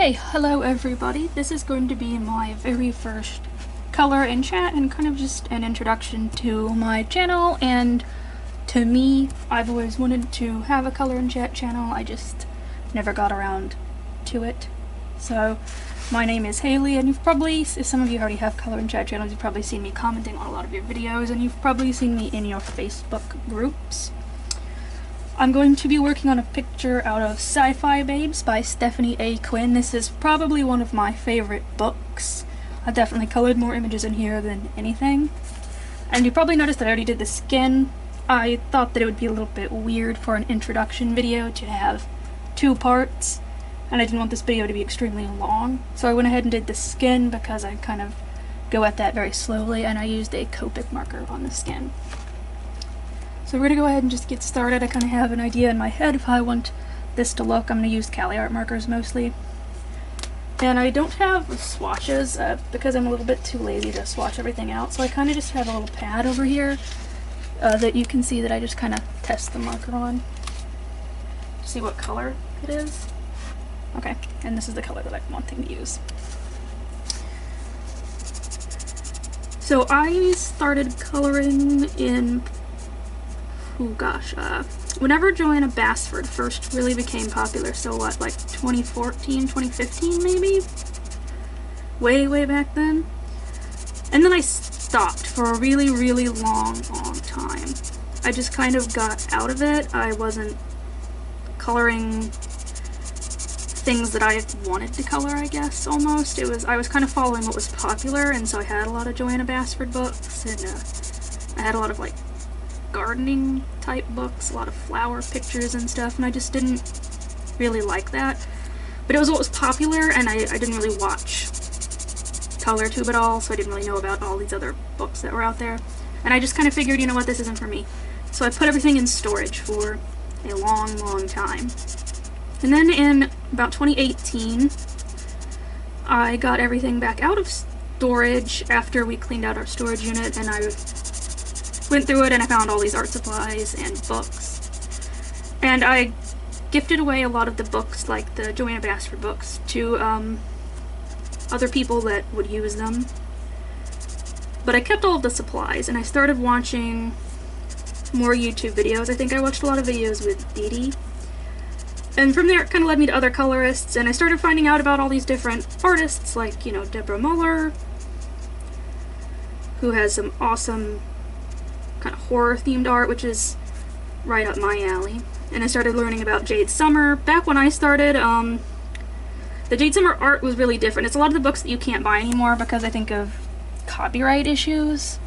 Okay, hello everybody. This is going to be my very first color in chat and kind of just an introduction to my channel and to me. I've always wanted to have a color in chat channel, I just never got around to it. So my name is Haley, and you've probably, if some of you already have color in chat channels, you've probably seen me commenting on a lot of your videos, and you've probably seen me in your Facebook groups. I'm going to be working on a picture out of Sci-Babes by Stephanie A. Quinn. This is probably one of my favorite books. I definitely colored more images in here than anything. And you probably noticed that I already did the skin. I thought that it would be a little bit weird for an introduction video to have two parts, and I didn't want this video to be extremely long. So I went ahead and did the skin because I kind of go at that very slowly, and I used a Copic marker on the skin. So we're going to go ahead and just get started. I kind of have an idea in my head of how I want this to look. I'm going to use Cali art markers mostly. And I don't have swatches because I'm a little bit too lazy to swatch everything out. So I kind of just have a little pad over here that you can see that I just kind of test the marker on to see what color it is. Okay, and this is the color that I'm wanting to use. So I started coloring in whenever Joanna Basford first really became popular, so what, like 2014, 2015 maybe? Way back then. And then I stopped for a really long time. I just kind of got out of it. I wasn't coloring things that I wanted to color, I guess, almost. I was kind of following what was popular, and so I had a lot of Joanna Basford books, and I had a lot of like gardening type books, a lot of flower pictures and stuff, and I just didn't really like that. But it was what was popular, and I didn't really watch ColorTube at all, so I didn't really know about all these other books that were out there. And I just kind of figured, you know what, this isn't for me. So I put everything in storage for a long time. And then in about 2018, I got everything back out of storage after we cleaned out our storage unit, and I went through it and I found all these art supplies and books. And I gifted away a lot of the books, like the Joanna Basford books, to other people that would use them. But I kept all of the supplies, and I started watching more YouTube videos. I think I watched a lot of videos with Dee Dee. And from there it kind of led me to other colorists, and I started finding out about all these different artists, like, you know, Deborah Muller, who has some awesome kind of horror-themed art, which is right up my alley. And I started learning about Jade Summer. Back when I started, the Jade Summer art was really different. It's a lot of the books that you can't buy anymore because I think of copyright issues.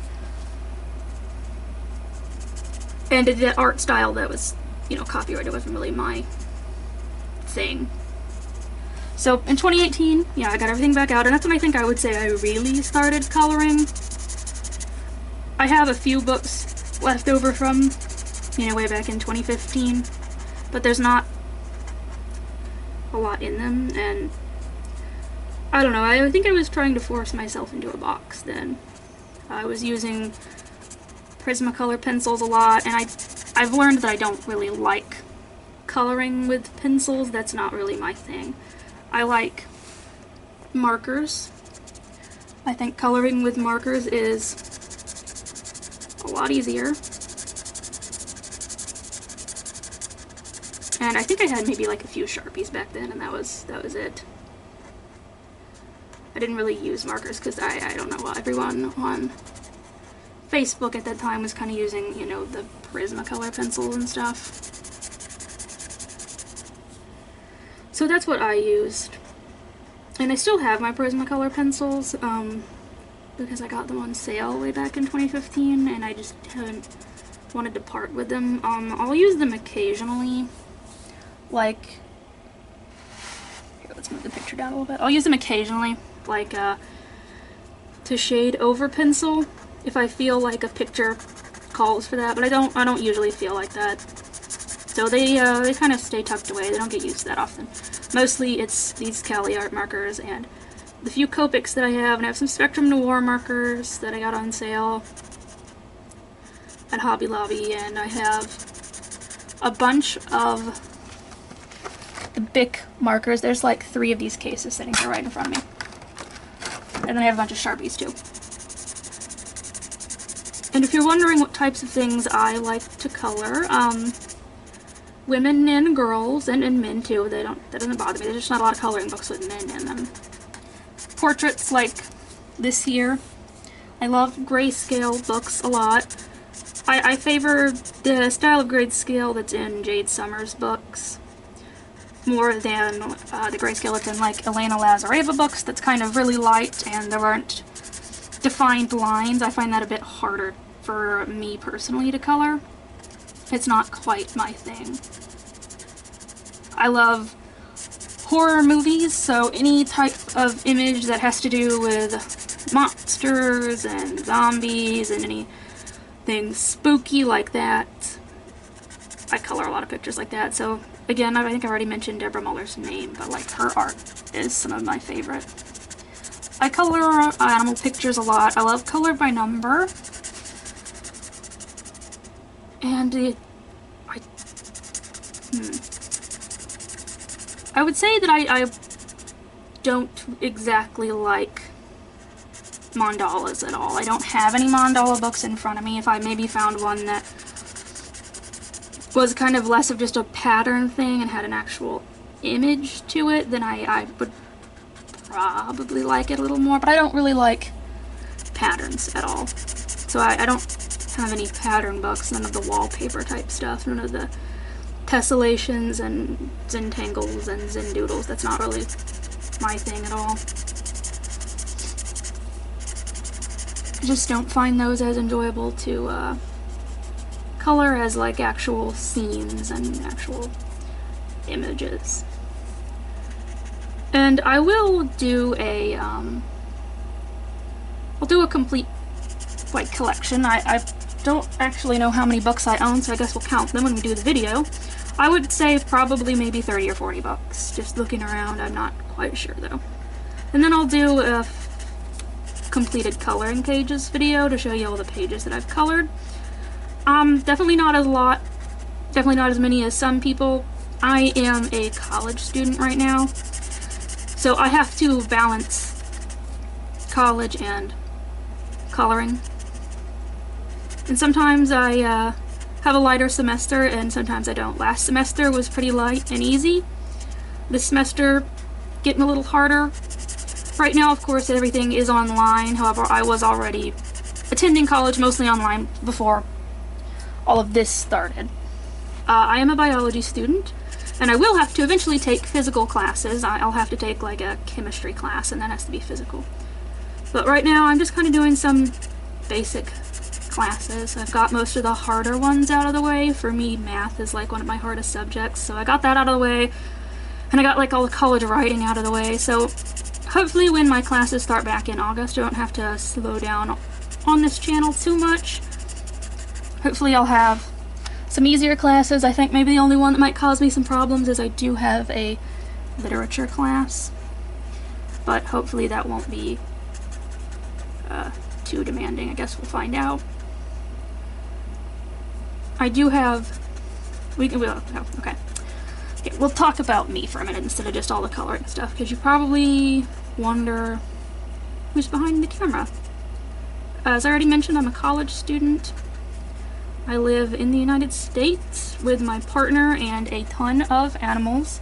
And the art style that was, you know, copyrighted wasn't really my thing. So in 2018, yeah, I got everything back out, and that's when I think I would say I really started coloring. I have a few books left over from, you know, way back in 2015, but there's not a lot in them, and I don't know, I think I was trying to force myself into a box then. I was using Prismacolor pencils a lot, and I've learned that I don't really like coloring with pencils. That's not really my thing. I like markers. I think coloring with markers is a lot easier. And I think I had maybe like a few Sharpies back then, and that was it. I didn't really use markers because I don't know, everyone on Facebook at that time was kind of using, you know, the Prismacolor pencils and stuff. So that's what I used. And I still have my Prismacolor pencils, because I got them on sale way back in 2015, and I just haven't wanted to part with them. I'll use them occasionally, like, here, let's move the picture down a little bit. I'll use them occasionally, like, to shade over pencil, if I feel like a picture calls for that, but I don't usually feel like that. So they kind of stay tucked away, they don't get used that often. Mostly it's these Cali art markers and the few Copics that I have, and I have some Spectrum Noir markers that I got on sale at Hobby Lobby, and I have a bunch of the Bic markers. There's like 3 of these cases sitting here right in front of me. And then I have a bunch of Sharpies too. And if you're wondering what types of things I like to color, women and girls, and men too, that doesn't bother me. There's just not a lot of coloring books with men in them. Portraits like this here. I love grayscale books a lot. I favor the style of grayscale that's in Jade Summers' books more than the grayscale that's in like Elena Lazareva books that's kind of really light and there aren't defined lines. I find that a bit harder for me personally to color. It's not quite my thing. I love horror movies, so any type of image that has to do with monsters and zombies and anything spooky like that. I color a lot of pictures like that, so again, I think I already mentioned Deborah Muller's name, but like her art is some of my favorite. I color animal pictures a lot. I love color by number. And I would say that I don't exactly like mandalas at all. I don't have any mandala books in front of me. If I maybe found one that was kind of less of just a pattern thing and had an actual image to it, then I would probably like it a little more, but I don't really like patterns at all. So I don't have any pattern books, none of the wallpaper type stuff, none of the tessellations and Zentangles and Zendoodles. That's not really my thing at all. I just don't find those as enjoyable to color as like actual scenes and actual images. And I will do a I'll do a complete like collection. I don't actually know how many books I own, so I guess we'll count them when we do the video. I would say probably maybe 30 or 40 books. Just looking around, I'm not quite sure though. And then I'll do a completed coloring pages video to show you all the pages that I've colored. Definitely not as lot, definitely not as many as some people. I am a college student right now, so I have to balance college and coloring. And sometimes I have a lighter semester and sometimes I don't. Last semester was pretty light and easy. This semester getting a little harder. Right now, of course, everything is online. However, I was already attending college mostly online before all of this started. I am a biology student, and I will have to eventually take physical classes. I'll have to take like a chemistry class, and that has to be physical. But right now, I'm just kind of doing some basic classes. I've got most of the harder ones out of the way. For me, math is like one of my hardest subjects, so I got that out of the way, and I got like all the college writing out of the way, so hopefully when my classes start back in August, I don't have to slow down on this channel too much. Hopefully I'll have some easier classes. I think maybe the only one that might cause me some problems is I do have a literature class, but hopefully that won't be too demanding. I guess we'll find out. I do have... Okay, we'll talk about me for a minute instead of just all the coloring stuff, because you probably wonder who's behind the camera. As I already mentioned, I'm a college student. I live in the United States with my partner and a ton of animals.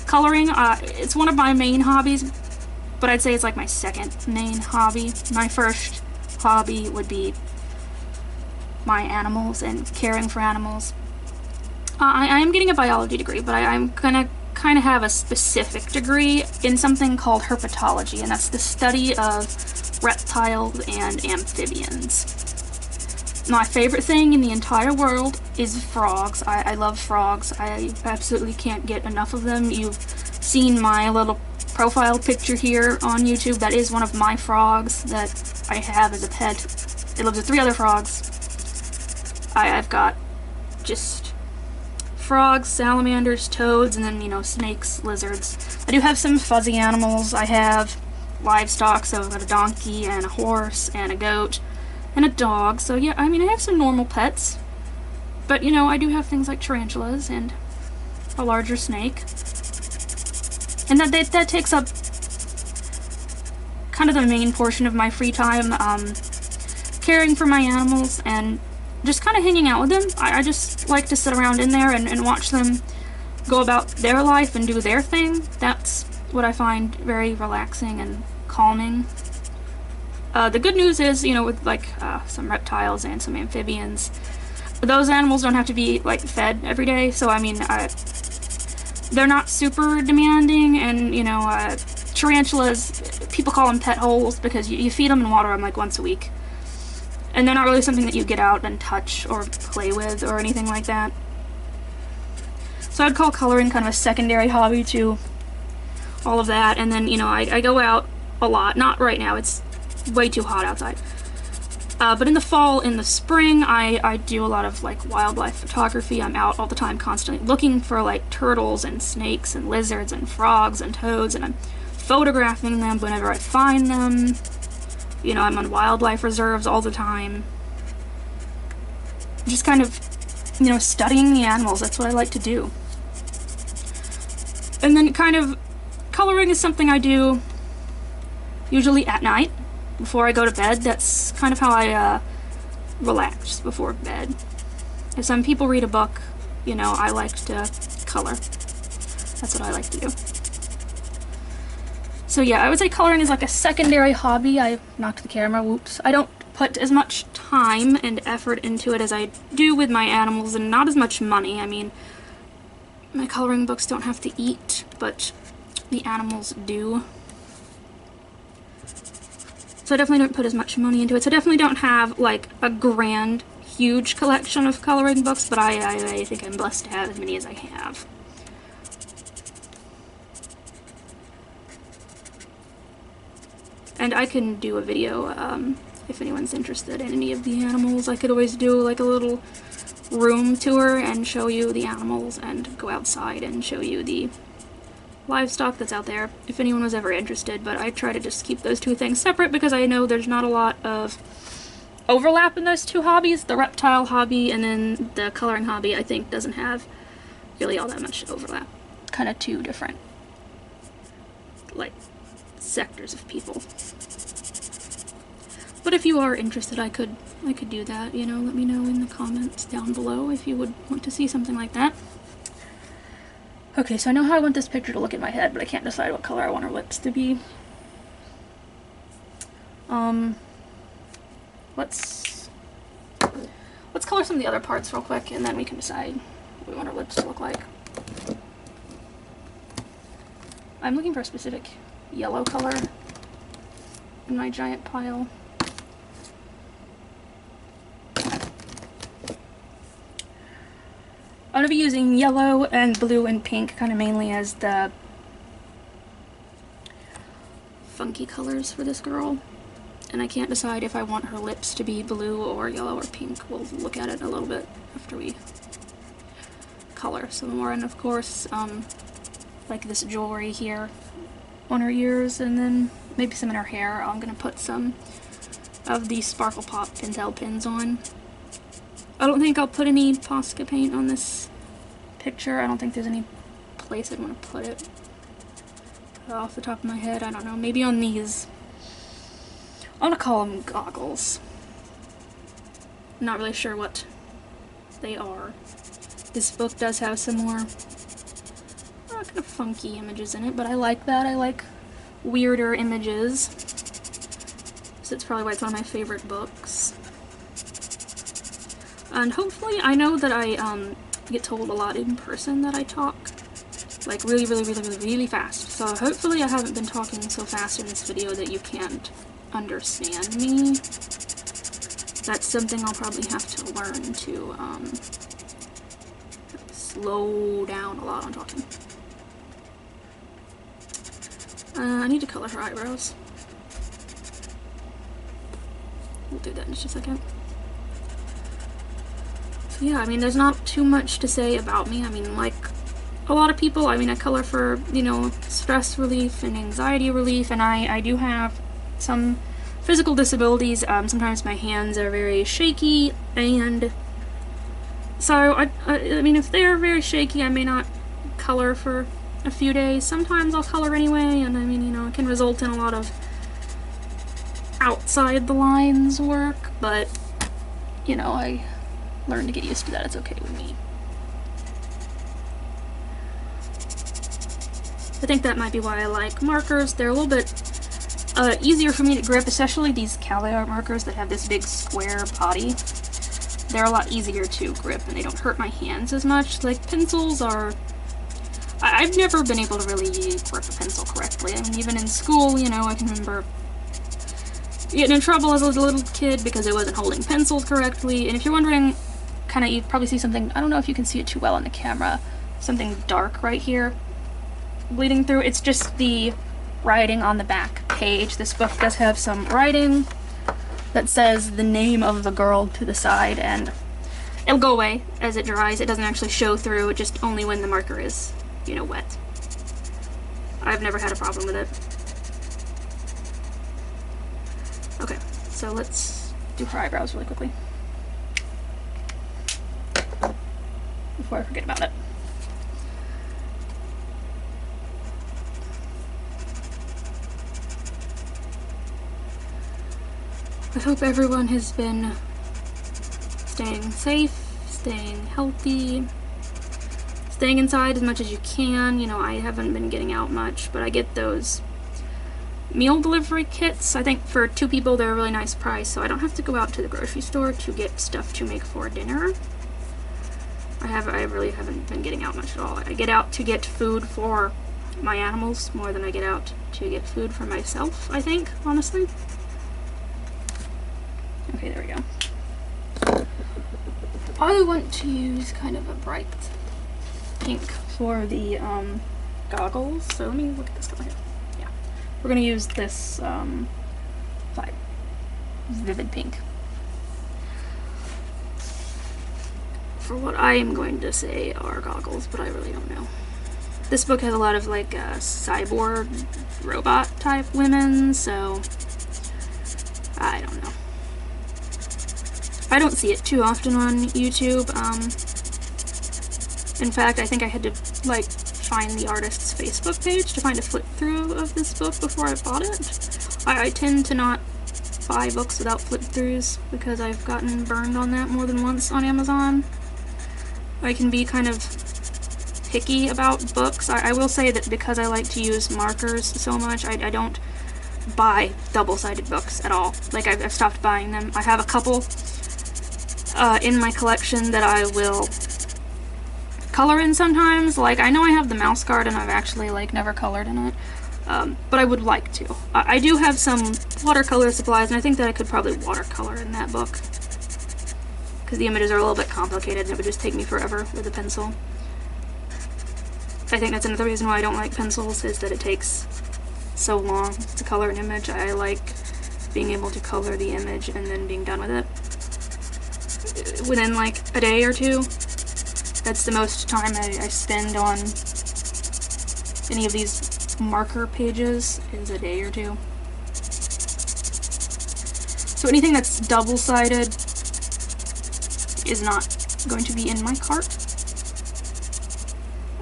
Coloring, it's one of my main hobbies, but I'd say it's like my second main hobby. My first hobby would be my animals and caring for animals. I am getting a biology degree, but I'm gonna kind of have a specific degree in something called herpetology, and that's the study of reptiles and amphibians. My favorite thing in the entire world is frogs. I love frogs. I absolutely can't get enough of them. You've seen my little profile picture here on YouTube. That is one of my frogs that I have as a pet. It lives with 3 other frogs. I've got just frogs, salamanders, toads, and then, you know, snakes, lizards. I do have some fuzzy animals. I have livestock, so I've got a donkey and a horse and a goat and a dog. So yeah, I mean, I have some normal pets, but you know, I do have things like tarantulas and a larger snake. And that takes up kind of the main portion of my free time, caring for my animals and just kind of hanging out with them. I just like to sit around in there and watch them go about their life and do their thing. That's what I find very relaxing and calming. The good news is, you know, with like some reptiles and some amphibians, those animals don't have to be like fed every day, so I mean, they're not super demanding, and you know, tarantulas, people call them pet holes because you feed them and water them like once a week. And they're not really something that you get out and touch or play with or anything like that. So I'd call coloring kind of a secondary hobby to all of that. And then, you know, I go out a lot. Not right now, it's way too hot outside. But in the fall, in the spring, I do a lot of like wildlife photography. I'm out all the time constantly looking for like turtles and snakes and lizards and frogs and toads, and I'm photographing them whenever I find them. You know, I'm on wildlife reserves all the time. Just kind of, you know, studying the animals. That's what I like to do. And then kind of coloring is something I do usually at night before I go to bed. That's kind of how I relax before bed. If some people read a book, you know, I like to color. That's what I like to do. So yeah, I would say coloring is like a secondary hobby. I knocked the camera, whoops. I don't put as much time and effort into it as I do with my animals, and not as much money. I mean, my coloring books don't have to eat, but the animals do. So I definitely don't put as much money into it. So I definitely don't have like a grand, huge collection of coloring books, but I think I'm blessed to have as many as I have. And I can do a video if anyone's interested in any of the animals. I could always do like a little room tour and show you the animals and go outside and show you the livestock that's out there if anyone was ever interested. But I try to just keep those two things separate because I know there's not a lot of overlap in those two hobbies. The reptile hobby and then the coloring hobby, I think, doesn't have really all that much overlap. Kind of two different like sectors of people. But if you are interested, I could do that, you know. Let me know in the comments down below if you would want to see something like that. Okay, so I know how I want this picture to look in my head, but I can't decide what color I want her lips to be. Let's color some of the other parts real quick, and then we can decide what we want her lips to look like. I'm looking for a specific yellow color in my giant pile. I'm going to be using yellow and blue and pink kind of mainly as the funky colors for this girl. And I can't decide if I want her lips to be blue or yellow or pink. We'll look at it a little bit after we color some more. And of course, like this jewelry here on her ears, and then maybe some in her hair. I'm going to put some of the Sparkle Pop Pentel pins on. I don't think I'll put any Posca paint on this picture. I don't think there's any place I'd want to put it. Off the top of my head, I don't know. Maybe on these. I want to call them goggles. I'm not really sure what they are. This book does have some more kind of funky images in it, but I like that. I like weirder images. So it's probably why it's one of my favorite books. And hopefully, I know that I get told a lot in person that I talk like really fast. So hopefully I haven't been talking so fast in this video that you can't understand me. That's something I'll probably have to learn to slow down a lot on talking. I need to color her eyebrows. We'll do that in just a second. So yeah, I mean, there's not too much to say about me. I mean, like a lot of people, I mean, I color for, you know, stress relief and anxiety relief, and I do have some physical disabilities. Sometimes my hands are very shaky, and so I mean, if they're very shaky, I may not color for a few days. Sometimes I'll color anyway, and I mean, you know, it can result in a lot of outside the lines work, but, you know, I learned to get used to that. It's okay with me. I think that might be why I like markers. They're a little bit easier for me to grip, especially these Cali art markers that have this big square body. They're a lot easier to grip and they don't hurt my hands as much. Like pencils are... I've never been able to really grip a pencil correctly. I mean, even in school, you know, I can remember getting in trouble as a little kid because I wasn't holding pencils correctly. And if you're wondering, kind of, you probably see something, I don't know if you can see it too well on the camera, something dark right here bleeding through. It's just the writing on the back page. This book does have some writing that says the name of the girl to the side, and it'll go away as it dries. It doesn't actually show through, just only when the marker is, you know, wet. I've never had a problem with it. Okay, so let's do her eyebrows really quickly before I forget about it. I hope everyone has been staying safe, staying healthy, staying inside as much as you can. You know, I haven't been getting out much, but I get those meal delivery kits. I think for 2 people they're a really nice price, so I don't have to go out to the grocery store to get stuff to make for dinner. I really haven't been getting out much at all. I get out to get food for my animals more than I get out to get food for myself, I think, honestly. Okay, there we go. I want to use kind of a bright pink for the goggles, so let me look at this color here. Yeah, we're going to use this vivid pink for what I am going to say are goggles, but I really don't know. This book has a lot of like cyborg robot type women, so I don't know. I don't see it too often on YouTube. In fact, I think I had to like find the artist's Facebook page to find a flip through of this book before I bought it. I tend to not buy books without flip throughs because I've gotten burned on that more than once on Amazon. I can be kind of picky about books. I will say that because I like to use markers so much, I don't buy double-sided books at all. Like, I've stopped buying them. I have a couple in my collection that I will color in sometimes. Like, I know I have the mouse guard and I've actually, like, never colored in it. But I would like to. I do have some watercolor supplies, and I think that I could probably watercolor in that book. Because the images are a little bit complicated and it would just take me forever with a pencil. I think that's another reason why I don't like pencils, is that it takes so long to color an image. I like being able to color the image and then being done with it within like a day or two. That's the most time I spend on any of these marker pages, is a day or two. So anything that's double-sided is not going to be in my cart.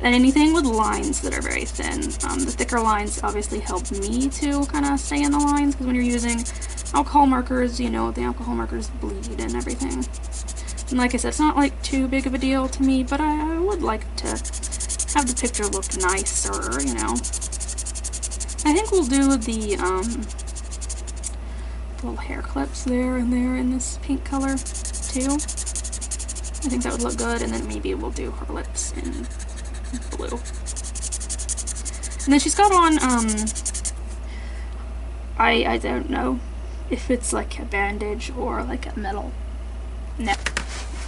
And anything with lines that are very thin. The thicker lines obviously help me to kind of stay in the lines, because when you're using alcohol markers, you know, the alcohol markers bleed and everything. And like I said, it's not like too big of a deal to me, but I would like to have the picture look nicer, you know. I think we'll do the little hair clips there and there in this pink color too. I think that would look good, and then maybe we'll do her lips in blue. And then she's got on, I don't know if it's like a bandage or like a metal neck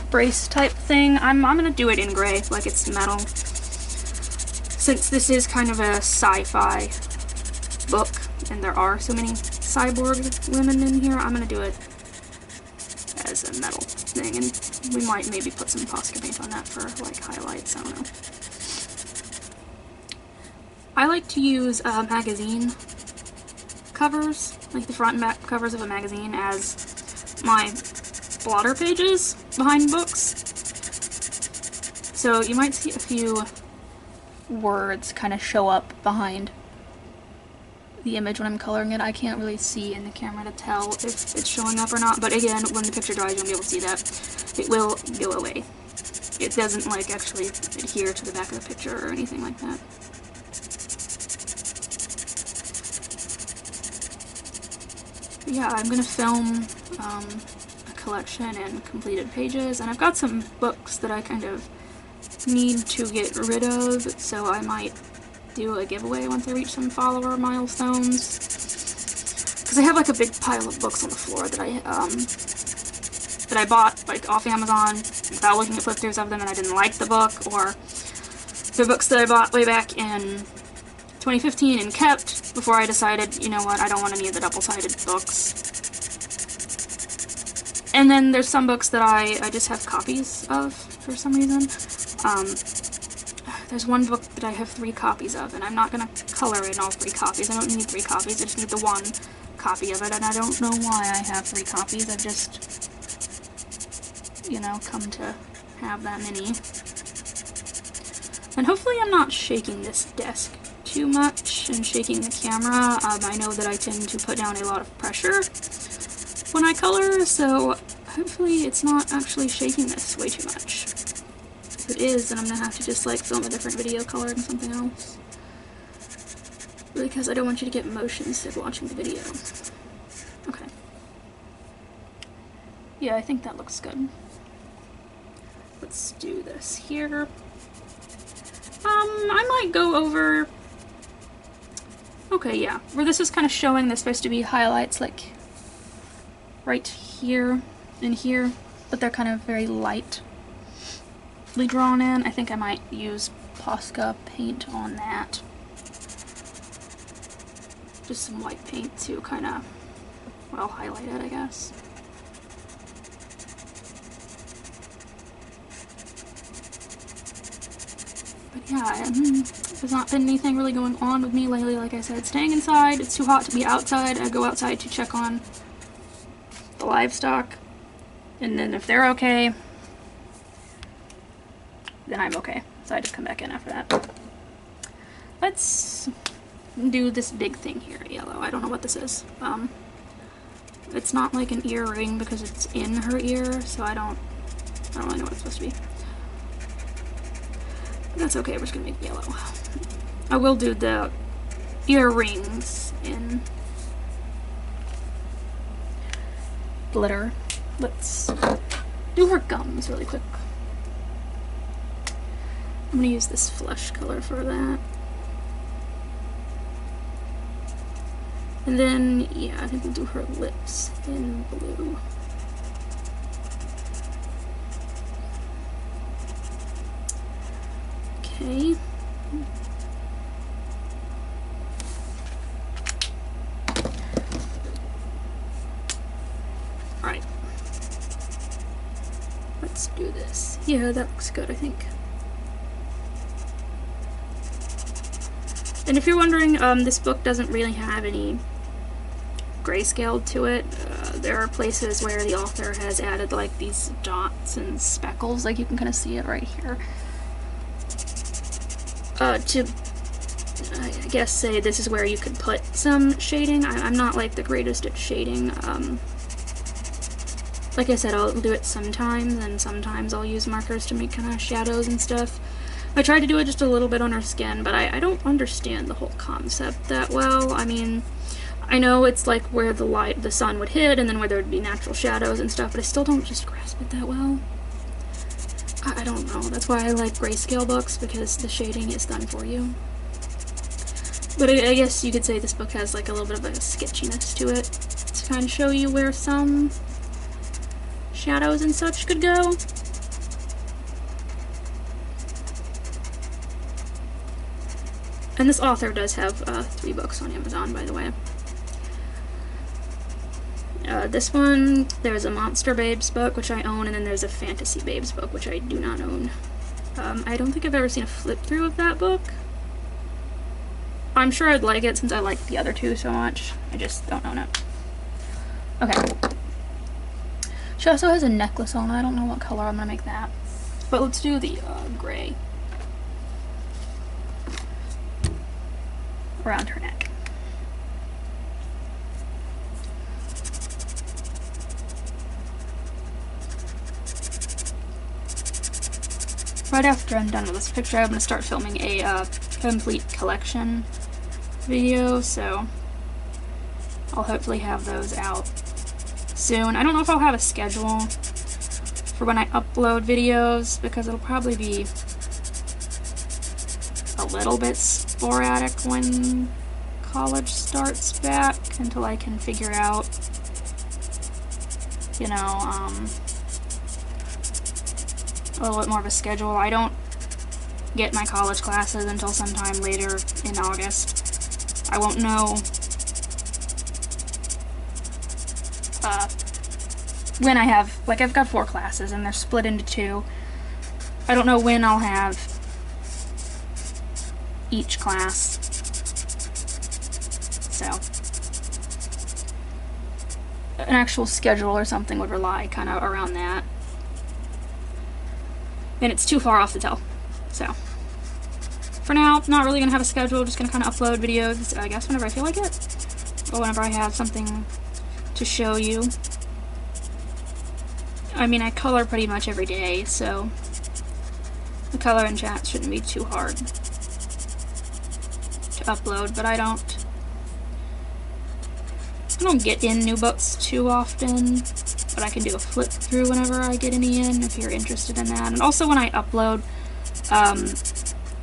brace type thing. I'm gonna do it in gray, like it's metal. Since this is kind of a sci-fi book, and there are so many cyborg women in here, I'm gonna do it as a metal thing, and we might maybe put some Posca paint on that for like highlights, I don't know. I like to use magazine covers, like the front and back covers of a magazine, as my blotter pages behind books. So you might see a few words kind of show up behind the image when I'm coloring it. I can't really see in the camera to tell if it's showing up or not, but again, when the picture dries, you'll be able to see that. It will go away. It doesn't, like, actually adhere to the back of the picture or anything like that. But yeah, I'm gonna film a collection and completed pages, and I've got some books that I kind of need to get rid of, so I might do a giveaway once I reach some follower milestones. Because I have like a big pile of books on the floor that I bought like off Amazon without looking at flip-throughs of them, and I didn't like the book, or the books that I bought way back in 2015 and kept before I decided, you know what, I don't want any of the double-sided books. And then there's some books that I just have copies of for some reason. There's one book that I have 3 copies of, and I'm not going to color in all 3 copies. I don't need 3 copies, I just need the 1 copy of it, and I don't know why I have 3 copies. I've just, you know, come to have that many. And hopefully I'm not shaking this desk too much and shaking the camera. I know that I tend to put down a lot of pressure when I color, so hopefully it's not actually shaking this way too much. If it is, then I'm gonna have to just like film a different video coloring something else, because I don't want you to get motion sick watching the video. Okay. Yeah, I think that looks good. Let's do this here. I might go over... Okay, yeah. Where this is kind of showing, there's supposed to be highlights like right here and here, but they're kind of very lightly drawn in. I think I might use Posca paint on that. Just some white paint to kind of, well, highlight it, I guess. But yeah, there's not been anything really going on with me lately. Like I said, staying inside. It's too hot to be outside. I go outside to check on the livestock, and then if they're okay, then I'm okay. So I just come back in after that. Let's do this big thing here, yellow. I don't know what this is. It's not like an earring because it's in her ear, so I don't really know what it's supposed to be. But that's okay, we're just gonna make it yellow. I will do the earrings in glitter. Let's do her gums really quick. I'm gonna use this flesh color for that. And then, yeah, I think we'll do her lips in blue. Okay. Alright. Let's do this. Yeah, that looks good, I think. And if you're wondering, this book doesn't really have any grayscale to it. There are places where the author has added like these dots and speckles, like you can kind of see it right here. To, I guess, say this is where you could put some shading. I'm not like the greatest at shading. Like I said, I'll do it sometimes, and sometimes I'll use markers to make kind of shadows and stuff. I tried to do it just a little bit on her skin, but I don't understand the whole concept that well. I mean, I know it's like where the sun would hit and then where there would be natural shadows and stuff, but I still don't just grasp it that well. I don't know. That's why I like grayscale books, because the shading is done for you. But I guess you could say this book has like a little bit of a sketchiness to it to kind of show you where some shadows and such could go. And this author does have 3 books on Amazon, by the way. This one, there's a Monster Babes book, which I own, and then there's a Fantasy Babes book, which I do not own. I don't think I've ever seen a flip through of that book. I'm sure I'd like it since I like the other 2 so much. I just don't own it. Okay. She also has a necklace on. I don't know what color I'm gonna make that. But let's do the gray. around her neck. Right after I'm done with this picture, I'm going to start filming a complete collection video, so I'll hopefully have those out soon. I don't know if I'll have a schedule for when I upload videos, because it'll probably be a little bit sporadic when college starts back, until I can figure out, you know, a little bit more of a schedule. I don't get my college classes until sometime later in August. I won't know when I have, like, I've got 4 classes and they're split into 2. I don't know when I'll have each class. So an actual schedule or something would rely kind of around that. And it's too far off to tell. So for now, not really going to have a schedule, just going to kind of upload videos, I guess, whenever I feel like it. Or whenever I have something to show you. I mean, I color pretty much every day, so the color and chat shouldn't be too hard to upload, but I don't get in new books too often, but I can do a flip through whenever I get any in, if you're interested in that. And also when I upload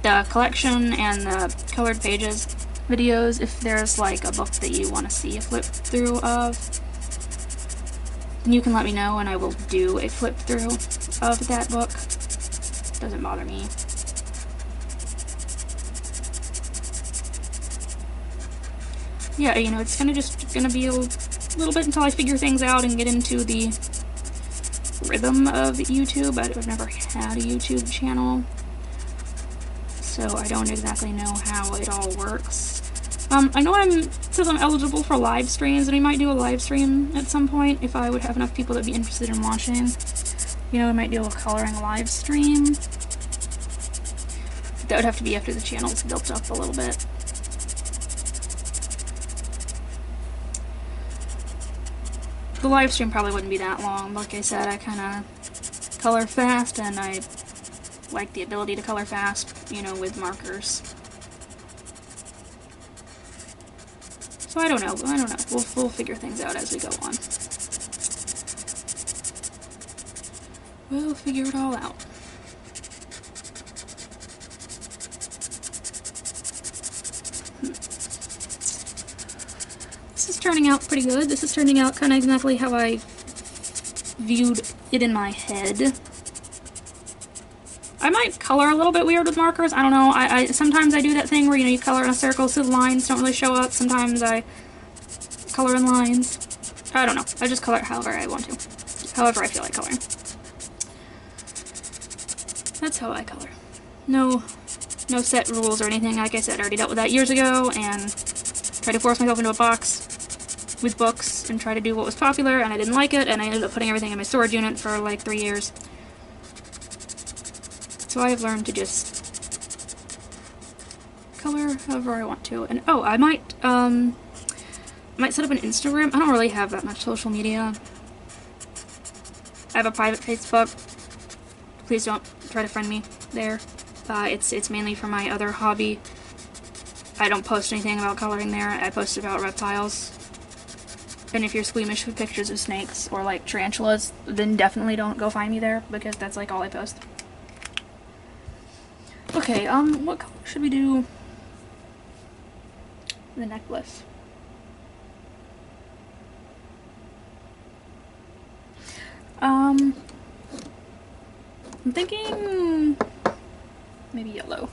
the collection and the colored pages videos, if there's like a book that you want to see a flip through of, then you can let me know and I will do a flip through of that book. Doesn't bother me. Yeah, you know, it's kind of just gonna be a little bit until I figure things out and get into the rhythm of YouTube. I've never had a YouTube channel, so I don't exactly know how it all works. I know it says I'm eligible for live streams, and we might do a live stream at some point if I would have enough people that'd be interested in watching. You know, I might do a coloring live stream. That would have to be after the channel's built up a little bit. The live stream probably wouldn't be that long. Like I said, I kind of color fast, and I like the ability to color fast, you know, with markers. So I don't know. We'll figure things out as we go on. We'll figure it all out. This is turning out pretty good. This is turning out kind of exactly how I viewed it in my head. I might color a little bit weird with markers. I don't know. I sometimes I do that thing where, you know, you color in a circle so the lines don't really show up. Sometimes I color in lines. I don't know. I just color it however I want to. However I feel like coloring. That's how I color. No set rules or anything. Like I said, I already dealt with that years ago and tried to force myself into a box with books and try to do what was popular, and I didn't like it, and I ended up putting everything in my storage unit for like 3 years. So I have learned to just color however I want to. And oh, I might set up an Instagram. I don't really have that much social media. I have a private Facebook. Please don't try to friend me there. It's mainly for my other hobby. I don't post anything about coloring there. I post about reptiles. And if you're squeamish with pictures of snakes or like tarantulas, then definitely don't go find me there, because that's like all I post. Okay, what color should we do the necklace? I'm thinking maybe yellow.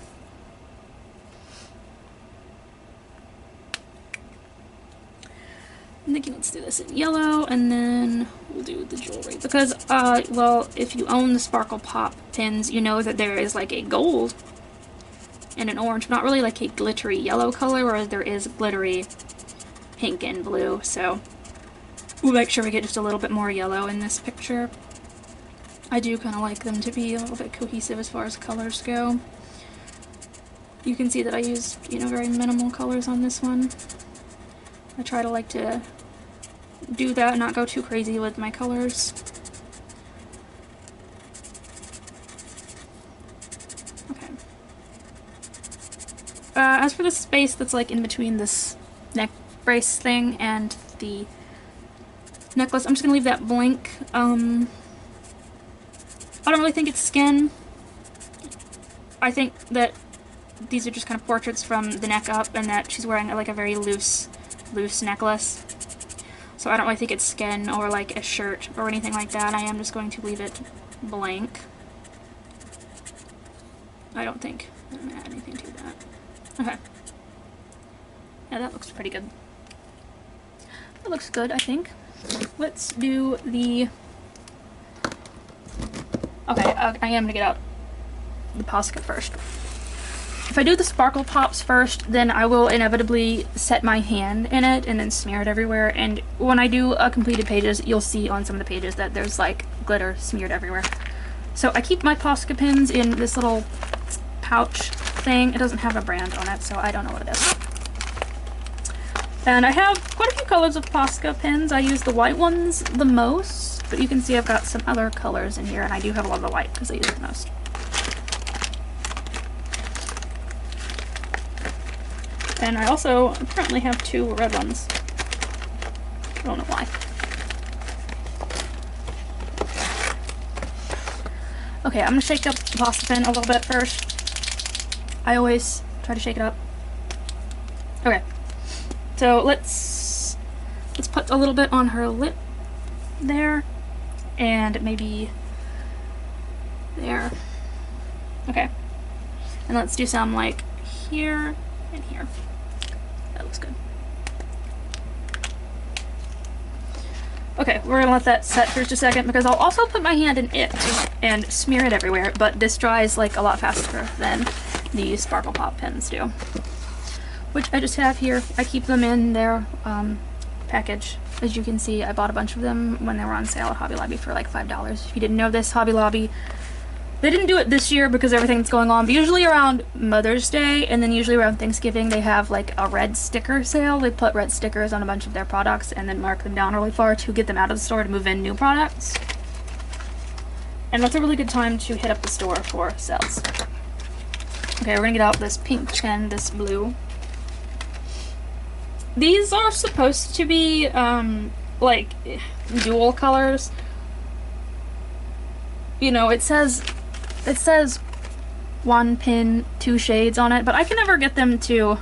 I'm thinking let's do this in yellow, and then we'll do the jewelry. Because, well, if you own the Sparkle Pop pins, you know that there is like a gold and an orange, but not really like a glittery yellow color, whereas there is glittery pink and blue. So we'll make sure we get just a little bit more yellow in this picture. I do kind of like them to be a little bit cohesive as far as colors go. You can see that I used, you know, very minimal colors on this one. I try to like to do that and not go too crazy with my colors. Okay. As for the space that's like in between this neck brace thing and the necklace, I'm just gonna leave that blank. I don't really think it's skin. I think that these are just kind of portraits from the neck up, and that she's wearing like a very loose necklace. So I don't really think it's skin or like a shirt or anything like that. I am just going to leave it blank. I don't think I'm gonna add anything to that. Okay. Yeah, that looks pretty good. That looks good, I think. Let's do the... Okay, I am gonna get out the Posca first. If I do the sparkle pops first, then I will inevitably set my hand in it and then smear it everywhere. And when I do completed pages, you'll see on some of the pages that there's like glitter smeared everywhere. So I keep my Posca pins in this little pouch thing. It doesn't have a brand on it, so I don't know what it is. And I have quite a few colors of Posca pins. I use the white ones the most, but you can see I've got some other colors in here, and I do have a lot of the white because I use it the most. And I also currently have 2 red ones. I don't know why. Okay, I'm gonna shake up the Posca pin a little bit first. I always try to shake it up. Okay, so let's put a little bit on her lip there, and maybe there. Okay, and let's do some like here and here. That looks good. Okay, we're gonna let that set for just a second because I'll also put my hand in it and smear it everywhere, but this dries like a lot faster than the Sparkle Pop pens do. Which I just have here. I keep them in their package. As you can see, I bought a bunch of them when they were on sale at Hobby Lobby for like $5. If you didn't know this, Hobby Lobby, they didn't do it this year because of everything that's going on, but usually around Mother's Day and then usually around Thanksgiving they have like a red sticker sale. They put red stickers on a bunch of their products and then mark them down really far to get them out of the store to move in new products. And that's a really good time to hit up the store for sales. Okay, we're gonna get out this pink and this blue. These are supposed to be like dual colors. You know, it says 1 pin, 2 shades on it, but I can never get them to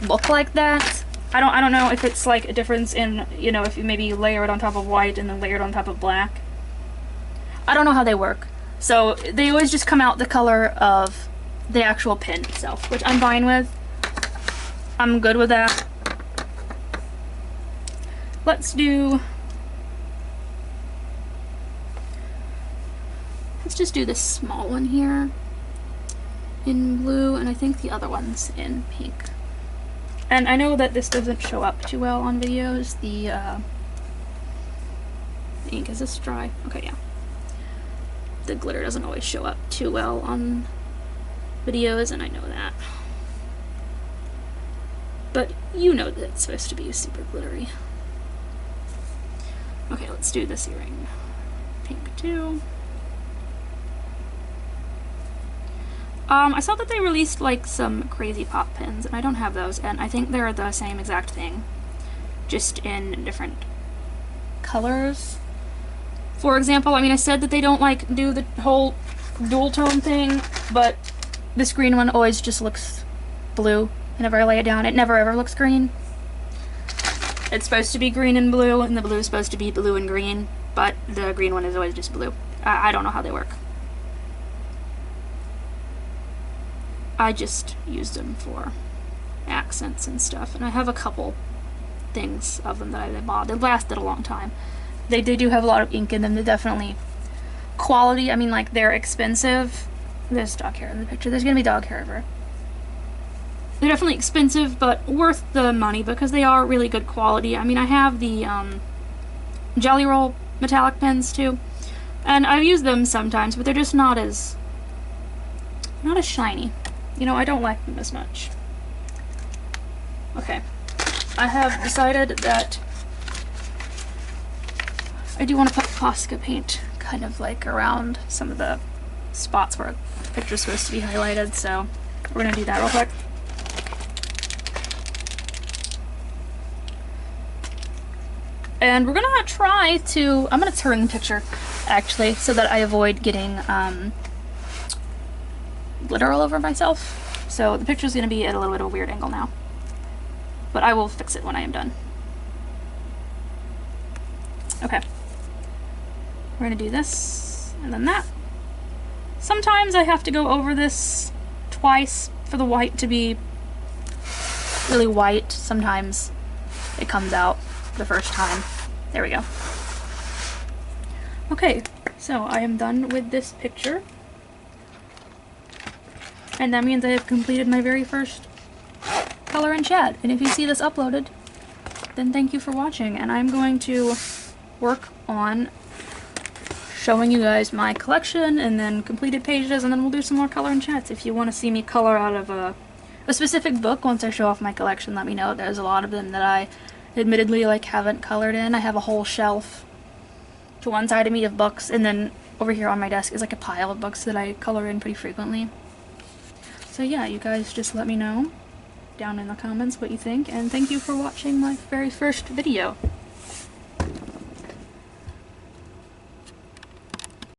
look like that. I don't know if it's like a difference in, you know, if you maybe layer it on top of white and then layer it on top of black. I don't know how they work. So they always just come out the color of the actual pin itself, which I'm fine with. I'm good with that. Let's just do this small one here in blue, and I think the other one's in pink. And I know that this doesn't show up too well on videos. The ink, is this dry? Okay, yeah. The glitter doesn't always show up too well on videos, and I know that. But you know that it's supposed to be super glittery. Okay, let's do this earring. Pink too. I saw that they released like some crazy pop pins, and I don't have those, and I think they're the same exact thing, just in different colors. For example, I mean, I said that they don't like do the whole dual tone thing, but this green one always just looks blue whenever I lay it down. It never ever looks green. It's supposed to be green and blue, and the blue is supposed to be blue and green, but the green one is always just blue. I don't know how they work. I just use them for accents and stuff, and I have a couple things of them that I bought. They lasted a long time. They do have a lot of ink in them. They're definitely quality. I mean, like, they're expensive. There's dog hair in the picture. There's gonna be dog hair everywhere. They're definitely expensive, but worth the money because they are really good quality. I mean, I have the Jelly Roll metallic pens too, and I've used them sometimes, but they're just not as shiny. You know, I don't like them as much. Okay. I have decided that I do want to put Posca paint kind of like around some of the spots where the picture's supposed to be highlighted, so we're gonna do that real quick. And we're gonna try to, I'm gonna turn the picture actually so that I avoid getting glitter all over myself. So the picture's gonna be at a little bit of a weird angle now, but I will fix it when I am done. Okay. We're gonna do this and then that. Sometimes I have to go over this twice for the white to be really white. Sometimes it comes out the first time. There we go. Okay, so I am done with this picture. And that means I have completed my very first color in chat. And if you see this uploaded, then thank you for watching. And I'm going to work on showing you guys my collection and then completed pages, and then we'll do some more color in chats. If you want to see me color out of a specific book once I show off my collection, let me know. There's a lot of them that I admittedly like haven't colored in. I have a whole shelf to one side of me of books, and then over here on my desk is like a pile of books that I color in pretty frequently. So yeah, you guys just let me know down in the comments what you think, and thank you for watching my very first video.